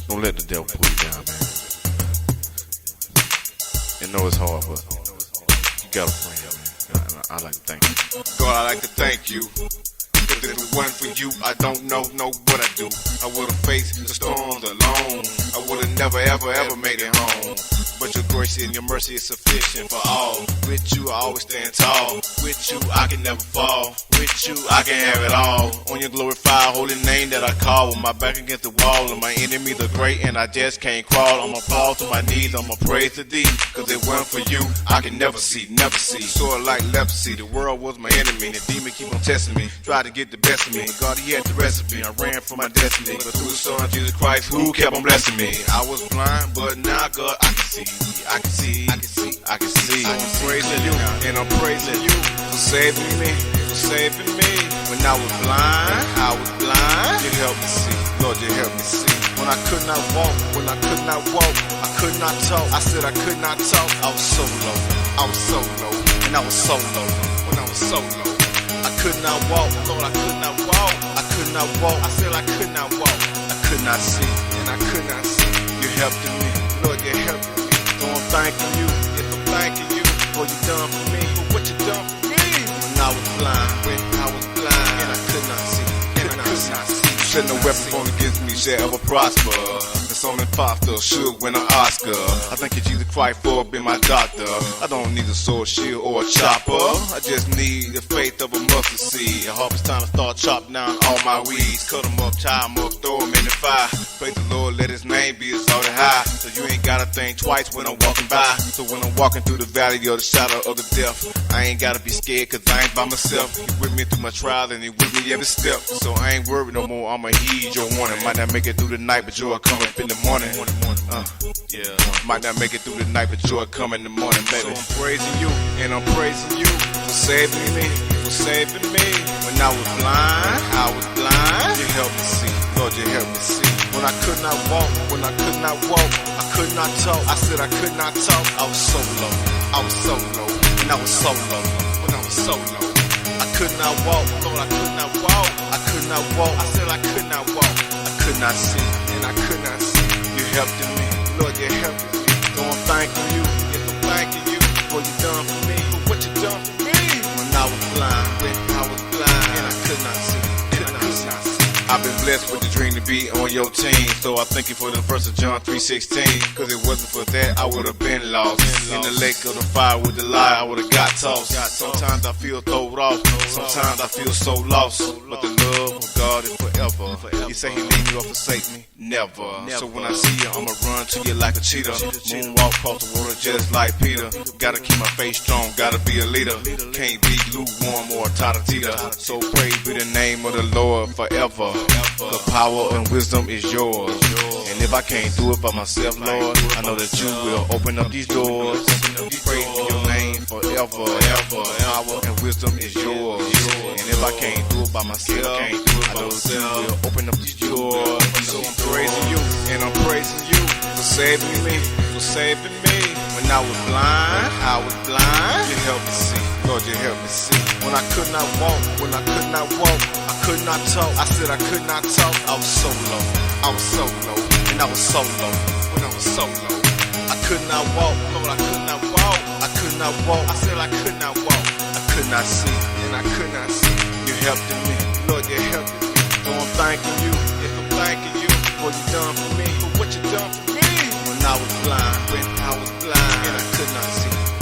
Don't let the devil pull you down, man. And know it's hard, but you got a friend, man. And I like to thank you. God, I like to thank you. Cause if it wasn't for you, I don't know what I do. I would've faced the storms alone. I would've never, ever made it home. But your grace and your mercy is sufficient for all. With you, I always stand tall. With you, I can never fall. With you, I can have it all. On your glorified holy name that I call. With my back against the wall and my enemies are great and I just can't crawl. I'ma fall to my knees, I'ma praise to thee. Cause it wasn't for you, I can never see. Sort of like leprosy, the world was my enemy. The demon keep on testing me, tried to get the best of me. God, he had the recipe, I ran for my destiny. But through the Son, Jesus Christ, who kept on blessing me. I was blind, but now God, I can see. I can see. I'm praising you, and I'm praising you for saving me, When I was blind, you helped me see, Lord, you helped me see. When I could not walk, I could not talk. I said I could not talk. I was so low, and I was so low. When I was so low, I could not walk, Lord, I could not walk. I said I could not walk. I could not see, and I could not see. You helped me, Lord, you helped me. So I'm thanking you, for you done for me, for what you done for me. When I was blind, and I could not see, Said no weapon formed against me shall ever prosper. It's on imposter, should win an Oscar. I thank you, Jesus Christ, for being my doctor. I don't need a sword, shield, or a chopper. I just need the faith of a mustard seed. I hope it's time to start chopping down all my weeds. Cut them up, tie them up, throw them in the fire. Praise the Lord, let his name be exalted high. So you ain't gotta think twice when I'm walking by. So when I'm walking through the valley of the shadow of the death, I ain't gotta be scared cause I ain't by myself. You with me through my trials and you with me every step. So I ain't worried no more, I'ma heed your warning. Might not make it through the night, but joy come up in the morning. Might not make it through the night, but joy come in the morning, baby. So I'm praising you, and I'm praising you for saving me, When I was blind, you helped me see, Lord, you helped me see. When I could not walk, I could not talk. I said I could not talk. I was so low, and I was so low. When I was so low, I could not walk, Lord, I could not walk. I said I could not walk. I could not see, and I could not see. You helped me, Lord, you helped me. So I'm thanking you, for you done for me, for what you done for me. When I was blind, and I could not see. I've been blessed with the dream to be on your team. So I thank you for the verse of John 3:16. Cause it wasn't for that, I would've been lost. In the lake of the fire with the lie, I would've got tossed. Sometimes I feel thrown off, sometimes I feel so lost. But the love of God is forever. He say he leave me or forsake me, never. So when I see you, I'ma run to you like a cheetah. Moonwalk across the water just like Peter. Gotta keep my faith strong, gotta be a leader. Can't be lukewarm or tata-tita. So praise be the name of the Lord forever. The power and wisdom is yours. And if I can't do it by myself, Lord, I know that you will open up these doors. Praise be your name forever. Power and wisdom is yours. And if I can't do it by myself, I know that you will open up these doors. So I'm praising you, and I'm praising you for saving me, When I was blind, you helped me see, Lord, you helped me see. When I could not walk, I could not talk. I said I could not talk. I was so low, and I was so low. When I was so low, I could not walk, Lord, I could not walk. I said I could not walk. I could not see, and I could not see. You helped me, Lord, you helped me. So I'm thanking you, for you done for me, for what you done for me. When I was blind, and I could not see.